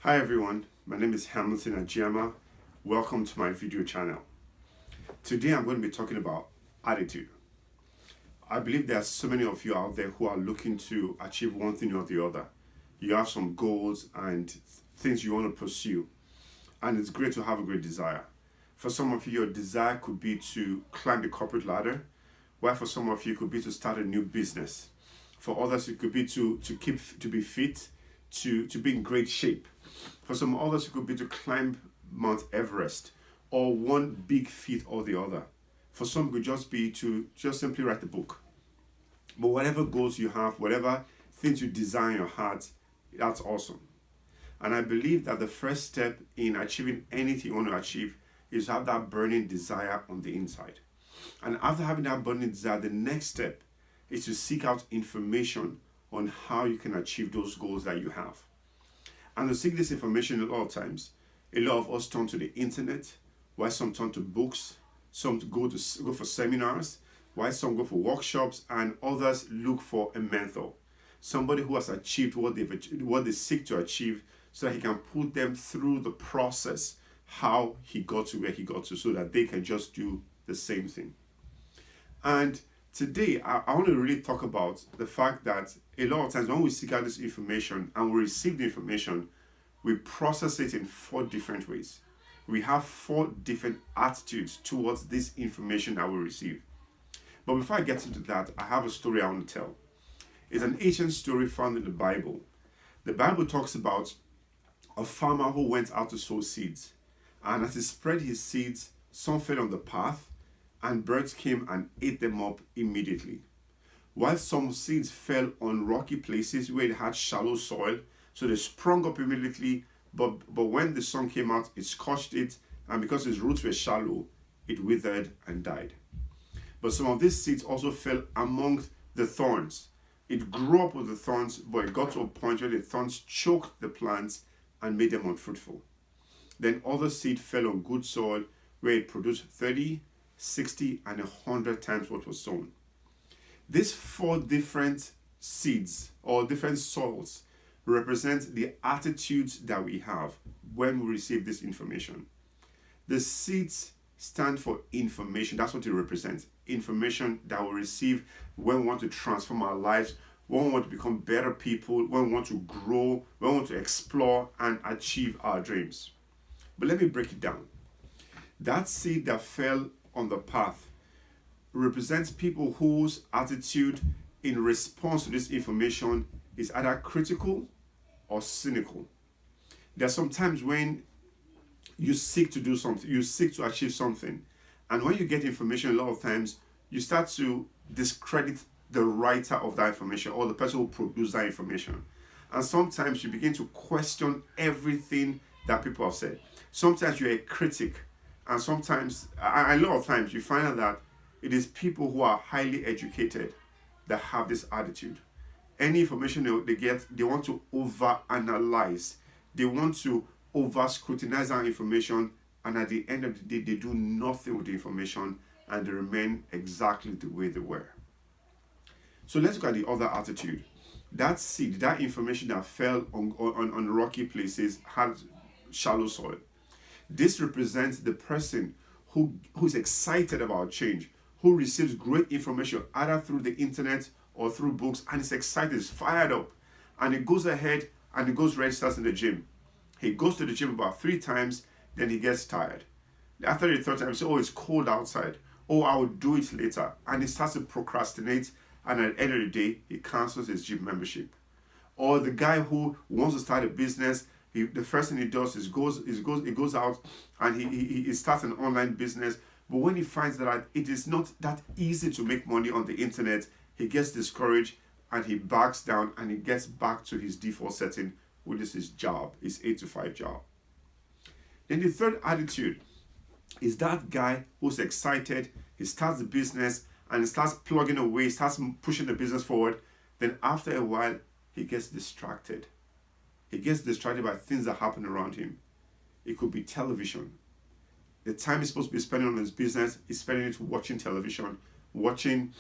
Hi everyone, my name is Hamilton Ajiyama. Welcome to my video channel. Today I'm going to be talking about attitude. I believe there are so many of you out there who are looking to achieve one thing or the other. You have some goals and things you want to pursue, and it's great to have a great desire. For some of you, your desire could be to climb the corporate ladder, while for some of you it could be to start a new business. For others, it could be to be fit, to be in great shape. For some others, it could be to climb Mount Everest, or one big feat or the other. For some, it could just be to just simply write a book. But whatever goals you have, whatever things you desire in your heart, that's awesome. And I believe that the first step in achieving anything you want to achieve is to have that burning desire on the inside. And after having that burning desire, the next step is to seek out information on how you can achieve those goals that you have. And to seek this information, a lot of times, a lot of us turn to the internet, while some turn to books, some go for seminars, while some go for workshops, and others look for a mentor, somebody who has achieved what they seek to achieve, so that he can put them through the process, how he got to where he got to, so that they can just do the same thing. And today, I want to really talk about the fact that a lot of times when we seek out this information and we receive the information, we process it in 4 different ways. We have 4 different attitudes towards this information that we receive. But before I get into that, I have a story I want to tell. It's an ancient story found in the Bible. The Bible talks about a farmer who went out to sow seeds. And as he spread his seeds, some fell on the path, and birds came and ate them up immediately. While some seeds fell on rocky places where it had shallow soil, so they sprung up immediately, but when the sun came out, it scorched it, and because its roots were shallow, it withered and died. But some of these seeds also fell among the thorns. It grew up with the thorns, but it got to a point where the thorns choked the plants and made them unfruitful. Then other seed fell on good soil, where it produced 30, 60, and 100 times what was sown. These 4 different seeds or different soils represent the attitudes that we have when we receive this information. The seeds stand for information. That's what it represents. Information that we receive when we want to transform our lives, when we want to become better people, when we want to grow, when we want to explore and achieve our dreams. But let me break it down. That seed that fell on the path represents people whose attitude in response to this information is either critical or cynical. There are some times when you seek to do something, you seek to achieve something, and when you get information, a lot of times you start to discredit the writer of that information or the person who produced that information. And sometimes you begin to question everything that people have said. Sometimes you're a critic, and sometimes, a lot of times, you find out that it is people who are highly educated that have this attitude. Any information they get, they want to overanalyze. They want to over-scrutinize our information, and at the end of the day, they do nothing with the information, and they remain exactly the way they were. So let's look at the other attitude. That seed, that information that fell on rocky places had shallow soil. This represents the person who's excited about change, who receives great information either through the internet or through books, and is excited, is fired up, and he goes ahead and he goes registers in the gym. He goes to the gym about 3 times, then he gets tired. After the 3rd time, he says, oh, it's cold outside. Oh, I will do it later. And he starts to procrastinate, and at the end of the day, he cancels his gym membership. Or the guy who wants to start a business, the first thing he does is he goes out and he starts an online business. But when he finds that it is not that easy to make money on the internet, he gets discouraged and he backs down and he gets back to his default setting, which is his job, his 8-to-5 job. Then the third attitude is that guy who's excited, he starts the business and he starts plugging away, starts pushing the business forward. Then after a while, he gets distracted. He gets distracted by things that happen around him. It could be television. The time he's supposed to be spending on his business, he's spending it watching television, watching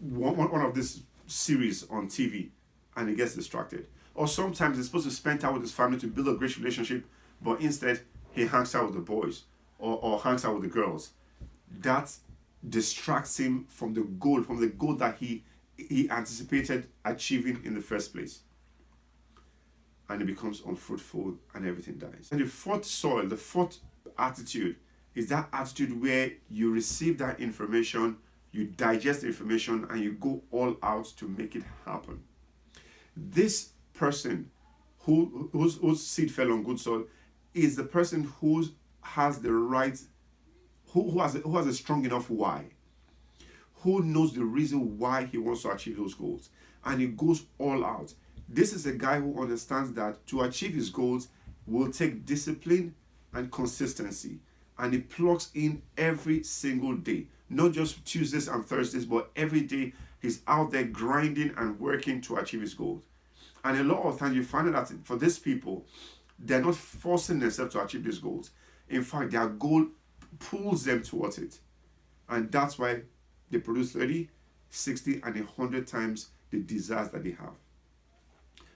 one of these series on TV, and he gets distracted. Or sometimes he's supposed to spend time with his family to build a great relationship, but instead he hangs out with the boys or hangs out with the girls. That distracts him from the goal that he anticipated achieving in the first place. And it becomes unfruitful and everything dies. And the fourth soil, the fourth attitude, is that attitude where you receive that information, you digest the information, and you go all out to make it happen. This person whose seed fell on good soil is the person who has the right, who has a strong enough why, who knows the reason why he wants to achieve those goals, and he goes all out. This is a guy who understands that to achieve his goals will take discipline and consistency, and he plugs in every single day, not just Tuesdays and Thursdays, but every day he's out there grinding and working to achieve his goals. And a lot of times you find that for these people, they're not forcing themselves to achieve these goals. In fact, their goal pulls them towards it. And that's why they produce 30, 60, and 100 times the desires that they have.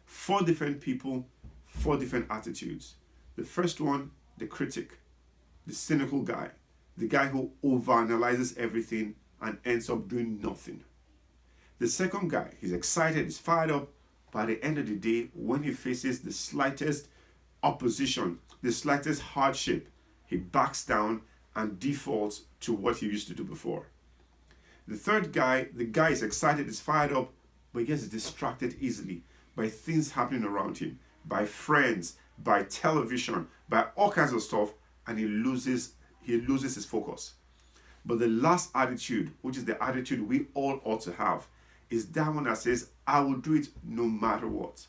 4 different people, 4 different attitudes. The first one, the critic, the cynical guy, the guy who overanalyzes everything and ends up doing nothing. The second guy, he's excited, he's fired up, but at the end of the day, when he faces the slightest opposition, the slightest hardship, he backs down and defaults to what he used to do before. The third guy, the guy is excited, is fired up, but he gets distracted easily by things happening around him, by friends, by television, by all kinds of stuff, and he loses his focus. But the last attitude, which is the attitude we all ought to have, is that one that says, I will do it no matter what.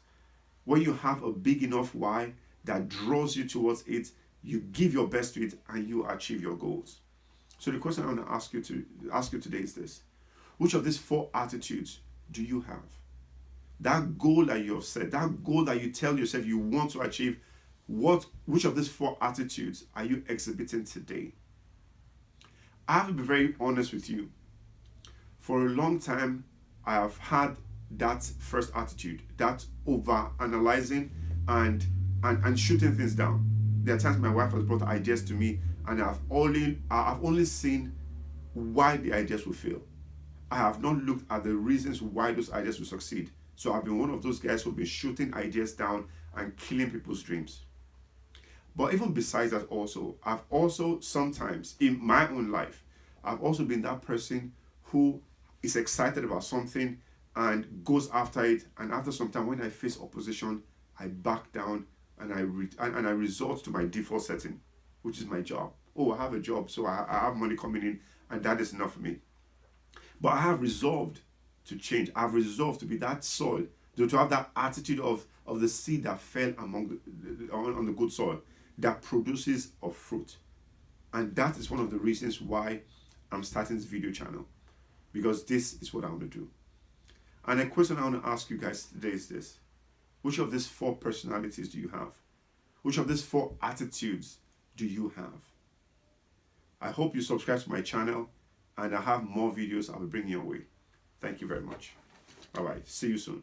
When you have a big enough why that draws you towards it, you give your best to it and you achieve your goals. So the question I want to ask you today is this: which of these 4 attitudes do you have? That goal that you have set, that goal that you tell yourself you want to achieve, which of these 4 attitudes are you exhibiting today? I have to be very honest with you. For a long time, I have had that first attitude, that over analyzing and shooting things down. There are times my wife has brought ideas to me and I've only seen why the ideas will fail. I have not looked at the reasons why those ideas will succeed. So I've been one of those guys who've been shooting ideas down and killing people's dreams. But even besides that also, I've also sometimes in my own life, I've also been that person who is excited about something and goes after it, and after some time when I face opposition, I back down and I resort to my default setting, which is my job. Oh, I have a job, so I have money coming in, and that is enough for me. But I have resolved to change. I've resolved to be that soil, to have that attitude of the seed that fell on the good soil that produces a fruit. And that is one of the reasons why I'm starting this video channel, because this is what I want to do. And a question I want to ask you guys today is this: which of these 4 personalities do you have? Which of these 4 attitudes do you have? I hope you subscribe to my channel, and I have more videos I'll be bringing your way. Thank you very much. All right, see you soon.